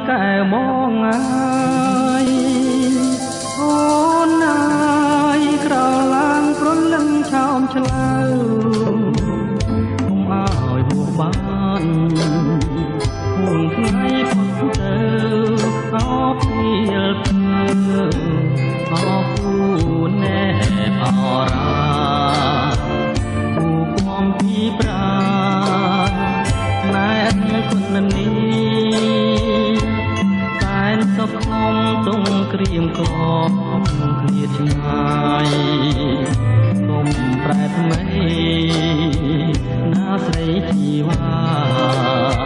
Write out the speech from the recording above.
កែមងងាយអូនណាយក្រឡានប្រលឹងឆោមឆ្លើកុំឲ្យបួសបានមុនថ្ងៃផុតទៅអោពេលភ្នើអោគូណែបអរាគូគំពីប្រាណែគុណនេះតែនសុខខ្ញុំទុំក្រៀមក្រំគ្នាឆ្ងាយគុំប្រែថ្មីណាស្រីជីវ៉ា